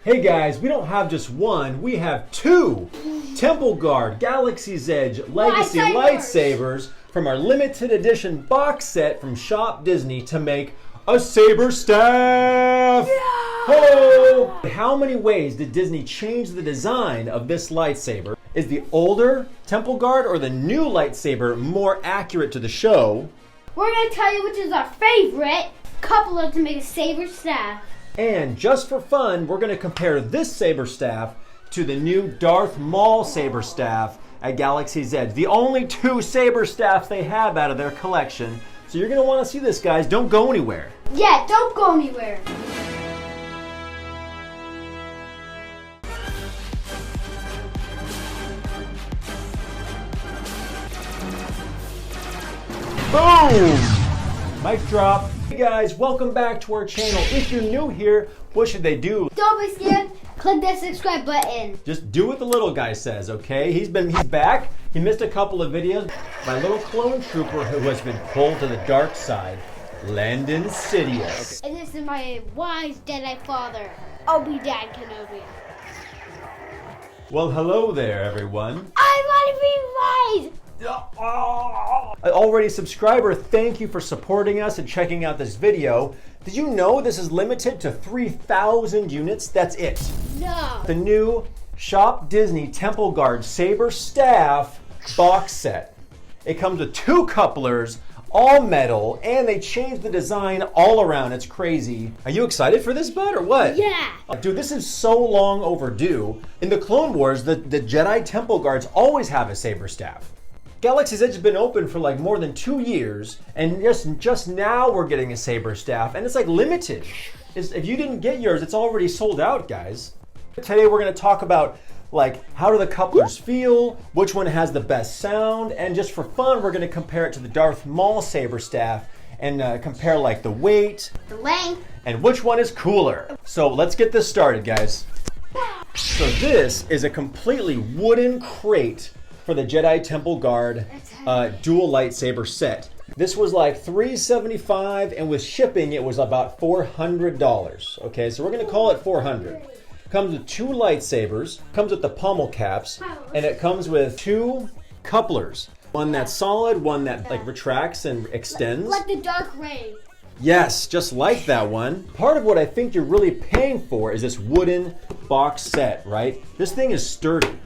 Hey guys, we don't have just one, we have two Temple Guard Galaxy's Edge Legacy lightsabers from our limited edition box set from Shop Disney to make a saber staff! Yeah! Oh! How many ways did Disney change the design of this lightsaber? Is the older Temple Guard or the new lightsaber more accurate to the show? We're going to tell you which is our favorite coupler to make a saber staff. And just for fun, we're going to compare this saber staff to the new Darth Maul saber staff at Galaxy's Edge. The only two saber staffs they have out of their collection. So you're going to want to see this, guys. Don't go anywhere. Yeah, don't go anywhere. Boom! Mic drop. Hey guys, welcome back to our channel. If you're new here, what should they do? Don't be scared. Click that subscribe button. Just do what the little guy says, okay? He's back. He missed a couple of videos. My little clone trooper who has been pulled to the dark side, Landon Sidious. And this is my wise Jedi father, Obi-Wan Kenobi. Well, hello there, everyone. I want to be wise. Already subscriber, thank you for supporting us and checking out this video. Did you know this is limited to 3,000 units? That's it. No. The new Shop Disney Temple Guard Saber Staff box set. It comes with two couplers, all metal, and they changed the design all around. It's crazy. Are you excited for this, bud, or what? Yeah. Dude, this is so long overdue. In the Clone Wars, the Jedi Temple Guards always have a saber staff. Galaxy's Edge has been open for like more than 2 years, and just now we're getting a saber staff, and it's like limited. If you didn't get yours, it's already sold out, guys. Today we're going to talk about like how do the couplers feel, which one has the best sound, and just for fun, we're going to compare it to the Darth Maul saber staff and compare like the weight, the length, and which one is cooler. So let's get this started, guys. So this is a completely wooden crate for the Jedi Temple Guard dual lightsaber set. This was like $375, and with shipping it was about $400. Okay, so we're gonna call it $400. Comes with two lightsabers, comes with the pommel caps, and it comes with two couplers. One that's solid, one that like retracts and extends. like the dark ray. Yes, just like that one. Part of what I think you're really paying for is this wooden box set, right? This thing is sturdy.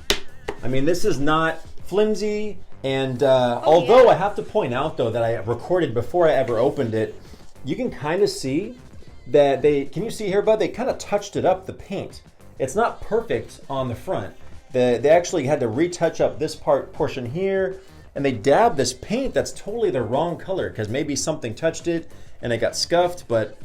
I mean, this is not flimsy, and although I have to point out though that I recorded before I ever opened it, you can kind of see that can you see here, bud? They kind of touched it up, the paint. It's not perfect on the front. They actually had to retouch up this portion here, and they dabbed this paint that's totally the wrong color because maybe something touched it and it got scuffed, but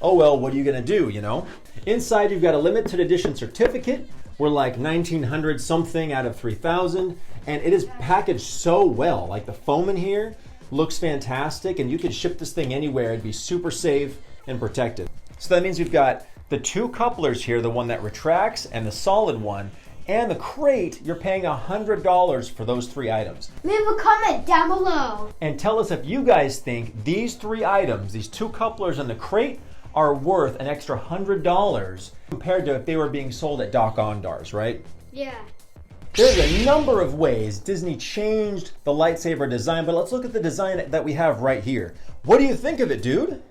oh well, what are you gonna do, you know? Inside you've got a limited edition certificate. We're like 1,900 something out of 3,000, and it is packaged so well. Like the foam in here looks fantastic, and you could ship this thing anywhere. It'd be super safe and protected. So that means we've got the two couplers here, the one that retracts and the solid one, and the crate. You're paying $100 for those three items. Leave a comment down below. And tell us if you guys think these three items, these two couplers and the crate, are worth an extra $100 compared to if they were being sold at Doc Ondars, right? Yeah. There's a number of ways Disney changed the lightsaber design, but let's look at the design that we have right here. What do you think of it, dude?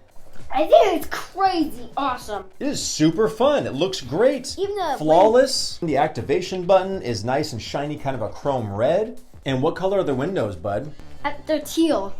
I think it's crazy awesome. It is super fun. It looks great. Even the flawless. The activation button is nice and shiny, kind of a chrome red. And what color are the windows, bud? They're teal.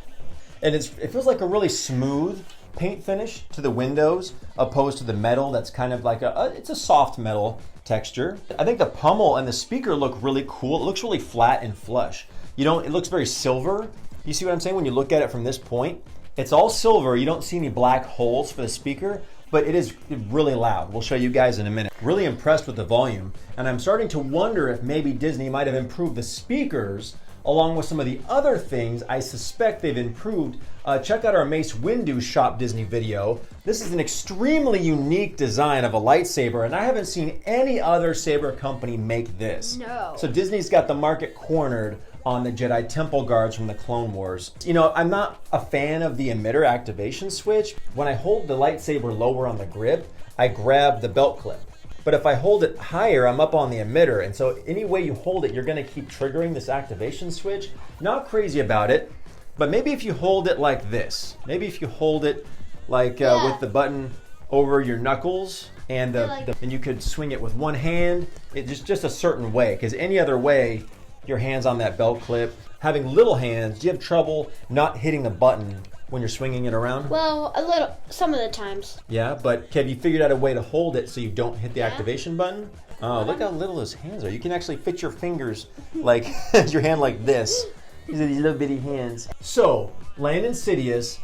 And it feels like a really smooth paint finish to the windows opposed to the metal that's kind of like it's a soft metal texture. I think the pommel and the speaker look really cool. It looks really flat and flush. It looks very silver. You see what I'm saying when you look at it from this point? It's all silver. You don't see any black holes for the speaker, but it is really loud. We'll show you guys in a minute. Really impressed with the volume, and I'm starting to wonder if maybe Disney might have improved the speakers along with some of the other things I suspect they've improved. Check out our Mace Windu Shop Disney video. This is an extremely unique design of a lightsaber, and I haven't seen any other saber company make this. No. So Disney's got the market cornered on the Jedi Temple Guards from the Clone Wars. You know, I'm not a fan of the emitter activation switch. When I hold the lightsaber lower on the grip, I grab the belt clip. But if I hold it higher, I'm up on the emitter. And so any way you hold it, you're gonna keep triggering this activation switch. Not crazy about it, but maybe if you hold it like this, maybe if you hold it like with the button over your knuckles, and and you could swing it with one hand, just a certain way, because any other way, your hand's on that belt clip. Having little hands, do you have trouble not hitting the button when you're swinging it around? Well, a little, some of the times. Yeah, but have you figured out a way to hold it so you don't hit the activation button? Oh, look how little his hands are. You can actually fit your fingers like your hand like this. These are these little bitty hands. So, Landon Sidious,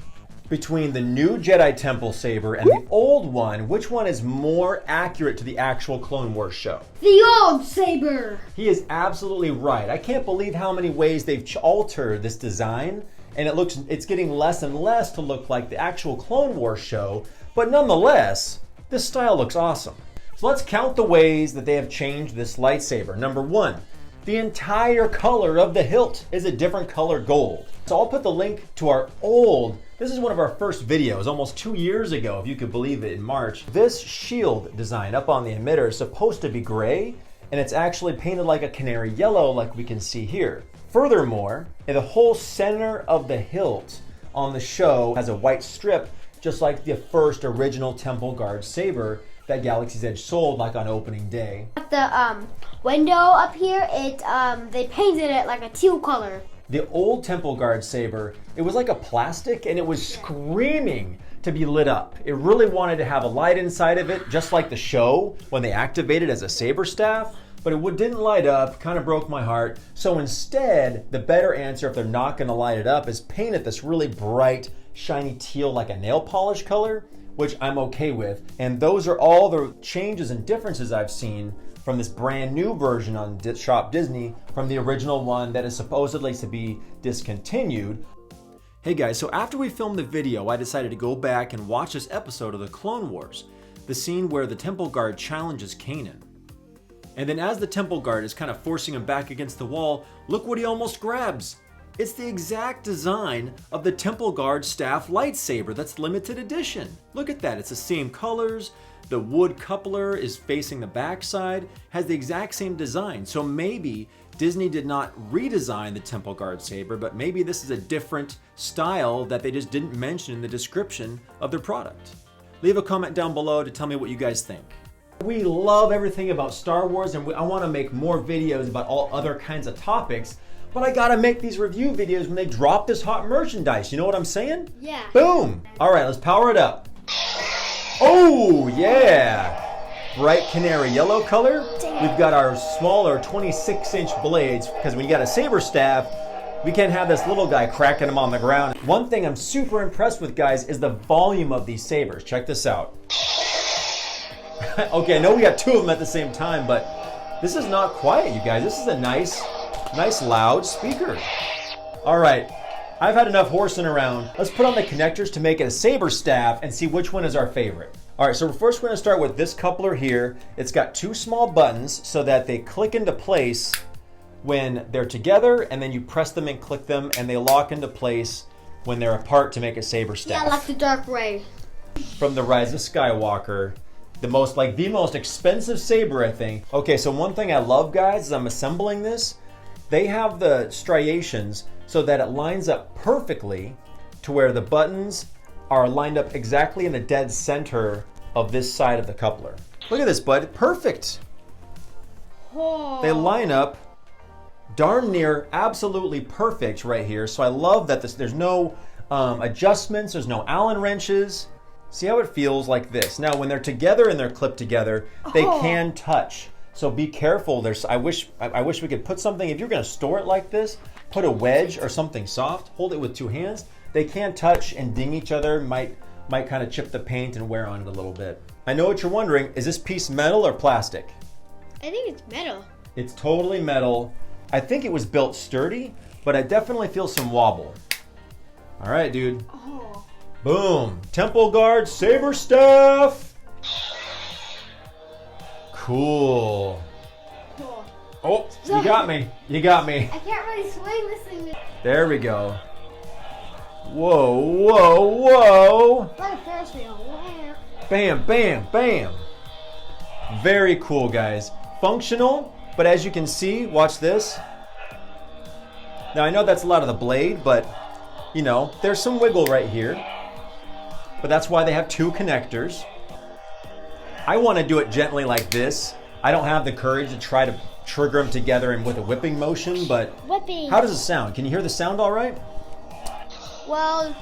between the new Jedi Temple saber and the old one, which one is more accurate to the actual Clone Wars show? The old saber. He is absolutely right. I can't believe how many ways they've altered this design, and it's getting less and less to look like the actual Clone Wars show, but nonetheless, this style looks awesome. So let's count the ways that they have changed this lightsaber. Number 1, the entire color of the hilt is a different color gold. So I'll put the link to our this is one of our first videos, almost 2 years ago, if you could believe it, in March. This shield design up on the emitter is supposed to be gray, and it's actually painted like a canary yellow, like we can see here. Furthermore, the whole center of the hilt on the show has a white strip, just like the first original Temple Guard saber that Galaxy's Edge sold like on opening day. At the window up here, they painted it like a teal color. The old Temple Guard saber, it was like a plastic, and it was screaming to be lit up. It really wanted to have a light inside of it, just like the show when they activated as a saber staff, but it didn't light up, kind of broke my heart. So instead, the better answer, if they're not gonna light it up, is paint it this really bright, shiny teal like a nail polish color, which I'm okay with. And those are all the changes and differences I've seen from this brand new version on Shop Disney from the original one that is supposedly to be discontinued. Hey guys, so after we filmed the video, I decided to go back and watch this episode of the Clone Wars, the scene where the Temple Guard challenges Kanan. And then as the Temple Guard is kind of forcing him back against the wall, look what he almost grabs. It's the exact design of the Temple Guard staff lightsaber that's limited edition. Look at that, it's the same colors. The wood coupler is facing the backside, has the exact same design. So maybe Disney did not redesign the Temple Guard saber, but maybe this is a different style that they just didn't mention in the description of their product. Leave a comment down below to tell me what you guys think. We love everything about Star Wars, and I want to make more videos about all other kinds of topics, but I gotta make these review videos when they drop this hot merchandise. You know what I'm saying? Yeah. Boom! All right, let's power it up. Oh, yeah! Bright canary yellow color. We've got our smaller 26-inch blades, because when you got a saber staff, we can't have this little guy cracking them on the ground. One thing I'm super impressed with, guys, is the volume of these sabers. Check this out. Okay, I know we got 2 of them at the same time, but this is not quiet, you guys. This is a nice loud speaker. All right. I've had enough horsing around. Let's put on the connectors to make it a saber staff and see which one is our favorite. All right, so first we're gonna start with this coupler here. It's got 2 small buttons so that they click into place when they're together, and then you press them and click them, and they lock into place when they're apart to make a saber staff. Yeah, like the dark ray. From the Rise of Skywalker. The most expensive saber, I think. Okay, so one thing I love, guys, is I'm assembling this. They have the striations so that it lines up perfectly to where the buttons are lined up exactly in the dead center of this side of the coupler. Look at this, bud. Perfect. Oh. They line up darn near absolutely perfect right here. So I love that there's no adjustments, there's no Allen wrenches. See how it feels like this. Now, when they're together and they're clipped together, they can touch. So be careful. I wish we could put something, if you're gonna store it like this, put a wedge or something soft, hold it with 2 hands. They can touch and ding each other, might kind of chip the paint and wear on it a little bit. I know what you're wondering, is this piece metal or plastic? I think it's metal. It's totally metal. I think it was built sturdy, but I definitely feel some wobble. All right, dude. Oh. Boom, Temple Guard saber staff. Cool. Cool. Oh, you got me. You got me. I can't really swing this thing. There we go. Whoa, whoa, whoa. Like a Ferris wheel. Wow. Bam, bam, bam. Very cool, guys. Functional, but as you can see, watch this. Now I know that's a lot of the blade, but you know, there's some wiggle right here. But that's why they have two connectors. I want to do it gently like this. I don't have the courage to try to trigger them together and with a whipping motion, but Whipping. How does it sound? Can you hear the sound all right? Well,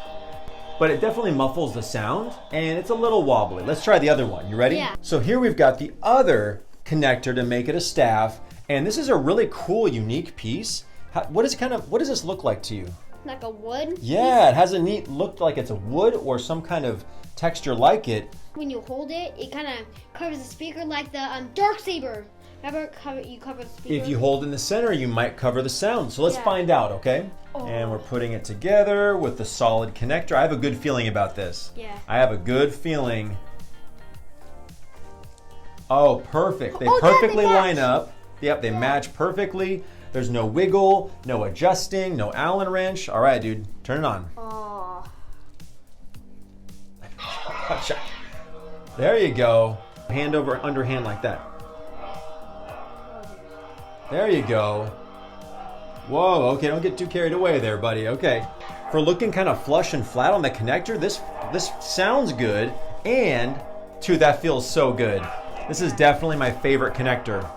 but it definitely muffles the sound, and it's a little wobbly. Let's try the other one. You ready? Yeah. So here we've got the other connector to make it a staff, and this is a really cool, unique piece. What does this look like to you? like a wood. Yeah, it has a neat look, like it's a wood or some kind of texture like it. When you hold it, it kind of covers the speaker like the Darksaber. Remember, you cover the speaker? If you hold in the center, you might cover the sound. So let's Yeah. find out, okay? Oh. And we're putting it together with the solid connector. I have a good feeling about this. Yeah. I have a good feeling. Oh, perfect. They Oh, yeah, perfectly they match. line up. Yep, they match perfectly. There's no wiggle, no adjusting, no Allen wrench. All right, dude, turn it on. Oh. Gotcha. There you go. Hand over underhand like that. There you go. Whoa, okay, don't get too carried away there, buddy. Okay. For looking kind of flush and flat on the connector, this sounds good, and dude, that feels so good. This is definitely my favorite connector.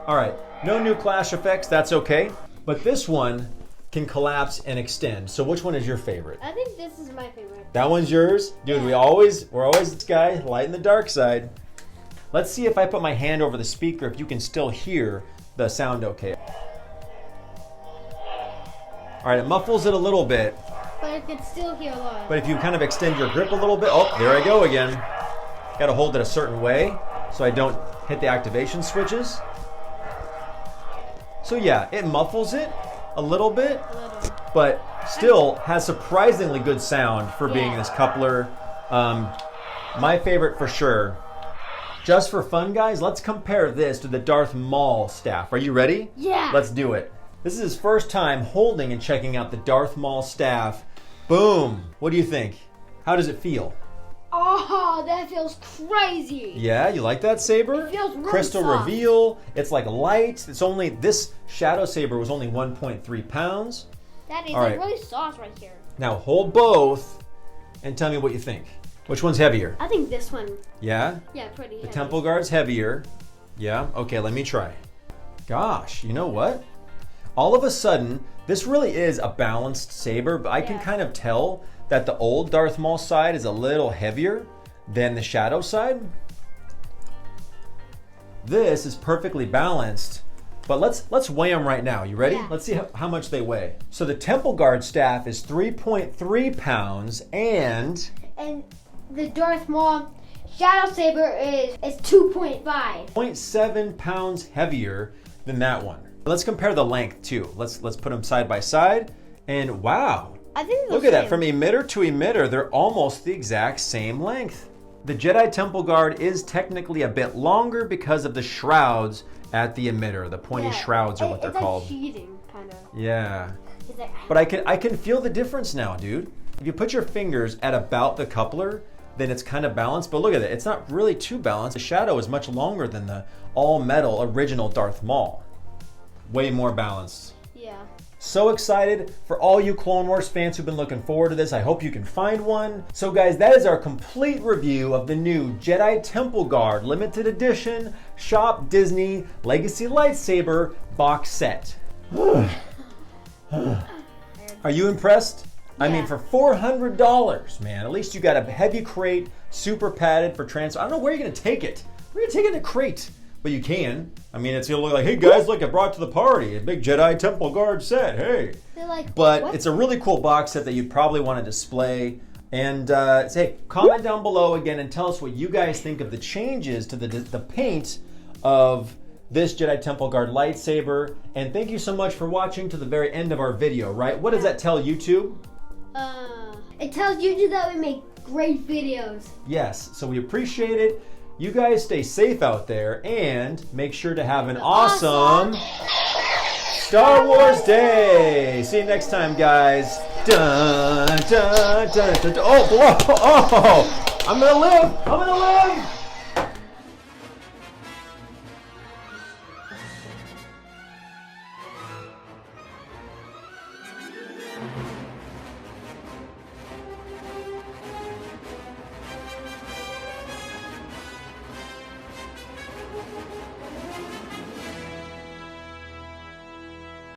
All right, no new clash effects, that's okay. But this one can collapse and extend. So which one is your favorite? I think this is my favorite. That one's yours? Dude, we're always this guy, light in the dark side. Let's see if I put my hand over the speaker, if you can still hear the sound okay. All right, it muffles it a little bit, But I can still hear a lot. but if you kind of extend your grip a little bit, oh, there I go again. Got to hold it a certain way so I don't hit the activation switches. So yeah, it muffles it a little bit, but still has surprisingly good sound for being Yeah. this coupler. My favorite for sure. Just for fun, guys, let's compare this to the Darth Maul staff. Are you ready? Yeah. Let's do it. This is his first time holding and checking out the Darth Maul staff. Boom. What do you think? How does it feel? Oh, that feels crazy. Yeah, you like that saber? It feels really Crystal soft. reveal. It's like light. It's only, this shadow saber was only 1.3 pounds. That is All right. really soft right here. Now hold both and tell me what you think. Which one's heavier? I think this one, Yeah? yeah, pretty The heavy. Temple Guard's heavier. Yeah? Okay, let me try. Gosh, you know what? All of a sudden, this really is a balanced saber, but I can Yeah. kind of tell that the old Darth Maul side is a little heavier than the shadow side. This is perfectly balanced, but let's weigh them right now. You ready? Yeah. Let's see how much they weigh. So the Temple Guard staff is 3.3 pounds, and And the Darth Maul Shadow Saber is 2.5. 0.7 pounds heavier than that one. Let's compare the length too. Let's put them side by side, and wow. I think Look at that, from emitter to emitter, they're almost the exact same length. The Jedi Temple Guard is technically a bit longer because of the shrouds at the emitter. The pointy shrouds are what they're called. It's like cheating, kind of. Yeah. It's like, But I can feel the difference now, dude. If you put your fingers at about the coupler, then it's kind of balanced. But look at it, it's not really too balanced. The shadow is much longer than the all-metal original Darth Maul. Way more balanced. yeah. So excited for all you Clone Wars fans who've been looking forward to this. I hope you can find one. So guys, that is our complete review of the new Jedi Temple Guard Limited Edition Shop Disney Legacy Lightsaber box set. Are you impressed? I mean, for $400, man, at least you got a heavy crate, super padded for transfer. I don't know where you're gonna take it. We're gonna take it in a crate. But you can. I mean, it's gonna look like, hey guys, look, I brought to the party a big Jedi Temple Guard set. Hey. They're like, But what? it's a really cool box set that you'd probably want to display. And say, comment down below again and tell us what you guys think of the changes to the paint of this Jedi Temple Guard lightsaber. And thank you so much for watching to the very end of our video, right? What does that tell YouTube? It tells YouTube that we make great videos. Yes, so we appreciate it. You guys stay safe out there and make sure to have an awesome Star Wars Day. See you next time, guys. Dun, dun, dun, dun, dun. Oh, blow! Oh, I'm gonna live! I'm gonna live!